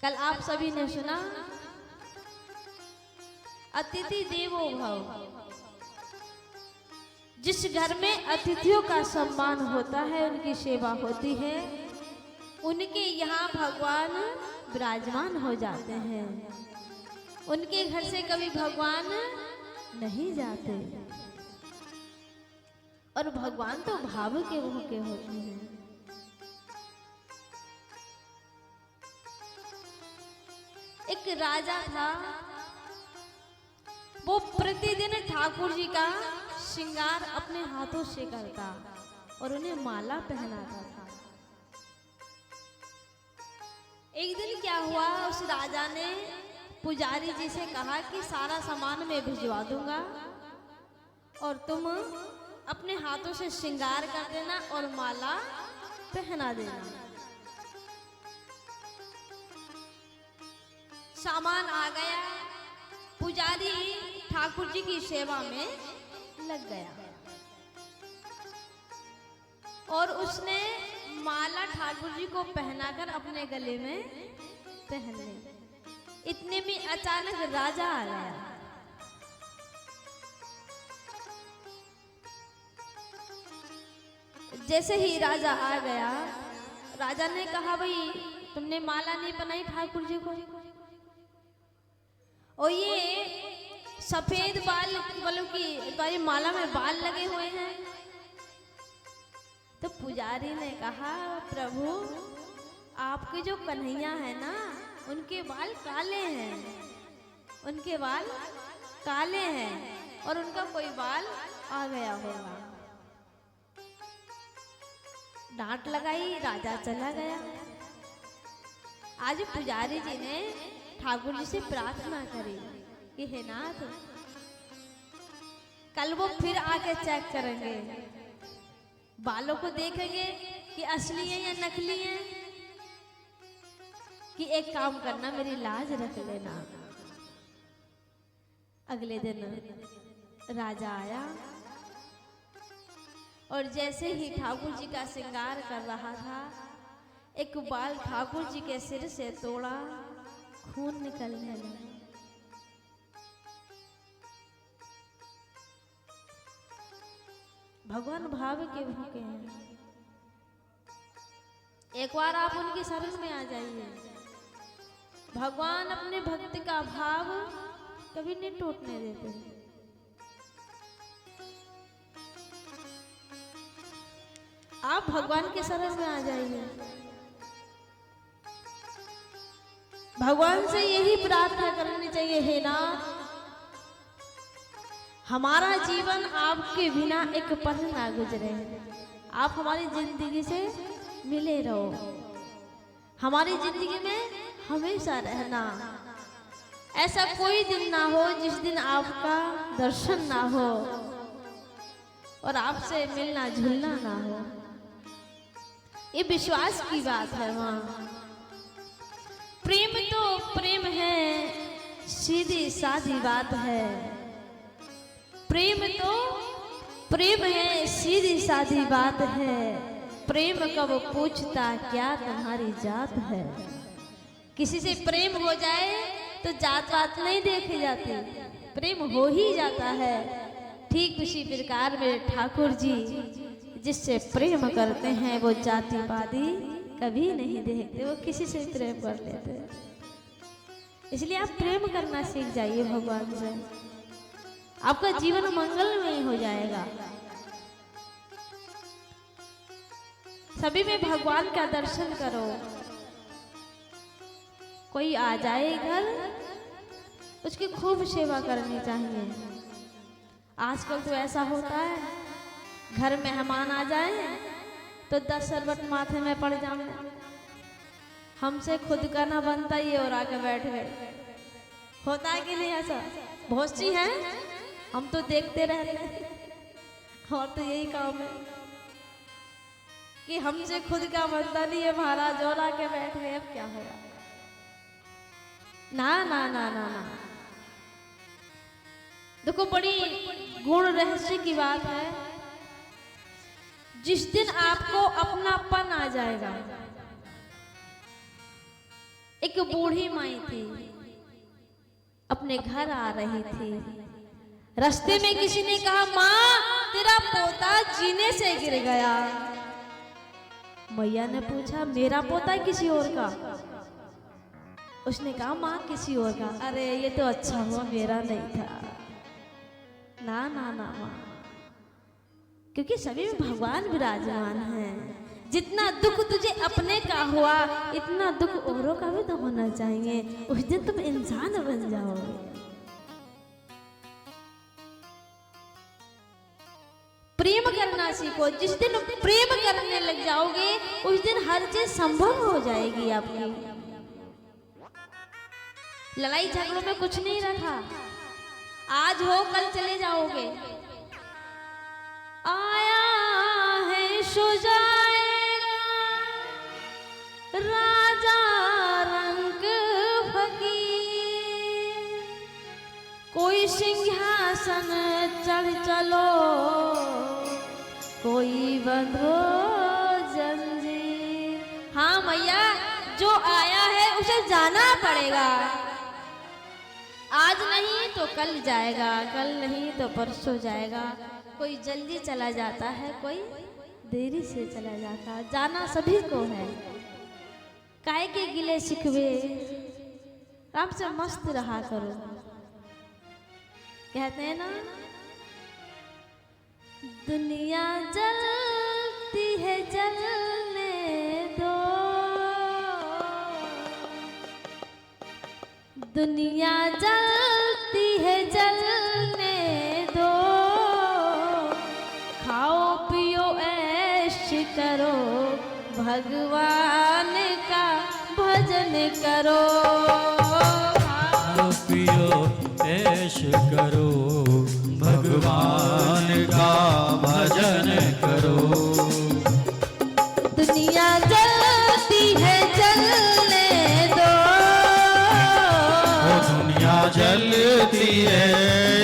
कल आप सभी ने सुना अतिथि देवो भव। जिस घर में अतिथियों का सम्मान होता है, उनकी सेवा होती है, उनके यहाँ भगवान विराजमान हो जाते हैं। उनके घर से कभी भगवान नहीं जाते। और भगवान तो भाव के भूखे होते हैं। एक राजा था, वो प्रतिदिन ठाकुर जी का श्रृंगार अपने हाथों से करता और उन्हें माला पहनाता था। एक दिन क्या हुआ, उस राजा ने पुजारी जी से कहा कि सारा सामान मैं भिजवा दूंगा और तुम अपने हाथों से श्रृंगार कर देना और माला पहना देना। सामान आ गया, पुजारी ठाकुर जी की सेवा में लग गया और उसने माला ठाकुर जी को पहनाकर अपने गले में पहन ली। इतने में अचानक राजा आ गया। जैसे ही राजा आ गया, राजा ने कहा, भाई तुमने माला नहीं पहनाई ठाकुर जी को, और ये सफेद बाल वालों की तुम्हारी माला में बाल लगे हुए हैं। तो पुजारी ने कहा, प्रभु आपके जो कन्हैया है ना, उनके बाल काले हैं, उनके बाल काले हैं और उनका कोई बाल आ गया होगा। डांट लगाई, राजा चला गया। आज पुजारी जी ने ठाकुर जी से प्रार्थना करी कि हे नाथ, कल वो फिर आके चेक करेंगे, बालों को देखेंगे कि असली है या नकली है, कि एक काम करना, मेरी लाज रख लेना। अगले दिन राजा आया और जैसे ही ठाकुर जी का श्रृंगार कर रहा था, एक बाल ठाकुर जी के सिर से तोड़ा, खून निकलने लगा। भगवान भाव के भूखे हैं। एक बार आप उनकी शरण में आ जाइए। भगवान अपने भक्त का भाव कभी नहीं टूटने देते। आप भगवान के शरण में आ जाइए। भगवान से यही प्रार्थना करनी चाहिए, हे नाथ, हमारा जीवन आपके बिना एक पल ना गुजरे। आप हमारी जिंदगी से मिले रहो, हमारी जिंदगी में हमेशा रहना। ऐसा कोई दिन ना हो जिस दिन आपका दर्शन ना हो और आपसे मिलना जुलना ना हो। ये विश्वास की बात है। वहाँ प्रेम तो प्रेम है, सीधी सादी बात है। प्रेम तो प्रेम है, सीधी सादी बात है। प्रेम कब पूछता क्या तुम्हारी जात है। किसी से प्रेम हो जाए तो जात पात नहीं देखी जाती, प्रेम हो ही जाता है। ठीक उसी प्रकार में ठाकुर जी जिससे प्रेम करते हैं, वो जाति पाती कभी नहीं देखते, वो किसी से प्रेम कर लेते हैं। इसलिए आप प्रेम करना सीख जाइए भगवान से, आपका जीवन मंगलमय हो जाएगा। सभी में भगवान का दर्शन करो। कोई आ जाए घर, उसकी खूब सेवा करनी चाहिए। आजकल तो ऐसा होता है, घर मेहमान आ जाए तो 10 सरबत माथे में पड़ जाए। हमसे खुद का ना बनता, ये और आके बैठ गए। होता है कि नहीं ऐसा? बहुत सी है, हम तो देखते रहते हैं। और तो यही काम है कि हमसे खुद का बनता नहीं है, महाराज और आके बैठ गए, अब क्या होगा। ना ना ना ना ना, देखो बड़ी गुण रहस्य की बात है। जिस दिन आपको अपनापन आ जाएगा, एक बूढ़ी माई थी, अपने घर आ रही थी। रास्ते में किसी ने कहा, माँ तेरा पोता जीने से गिर गया। मैया ने पूछा, मेरा पोता किसी और का? उसने कहा, माँ किसी और का। अरे ये तो अच्छा हुआ मेरा नहीं था। ना ना ना माँ, क्योंकि सभी में भगवान विराजमान हैं। जितना दुख तुझे अपने का हुआ, इतना दुख औरों का भी तो होना चाहिए। उस दिन तुम इंसान बन जाओगे। प्रेम करना सीखो। जिस दिन प्रेम करने लग जाओगे, उस दिन हर चीज संभव हो जाएगी आपकी। लड़ाई झगड़ों में कुछ नहीं रखा। आज हो कल चले जाओगे। आया है सो जाएगा राजा रंग फकीर, कोई सिंहासन चढ़ चलो, कोई बंधो जंजीर। हाँ मैया, जो आया है उसे जाना पड़ेगा। आज नहीं तो कल जाएगा, कल नहीं तो परसों जाएगा। कोई जल्दी चला जाता है, कोई देरी से चला जाता है। जाना सभी को है। काहे के गिले शिकवे, आराम से मस्त रहा करो। कहते हैं ना, दुनिया जलती है जलने दो, दुनिया जलती है जलने दो, खाओ पियो ऐश करो, भगवान का भजन करो। खाओ पियो ऐश करो, भगवान का भजन करो। दुनिया जलती है जलने दो, दुनिया जलती है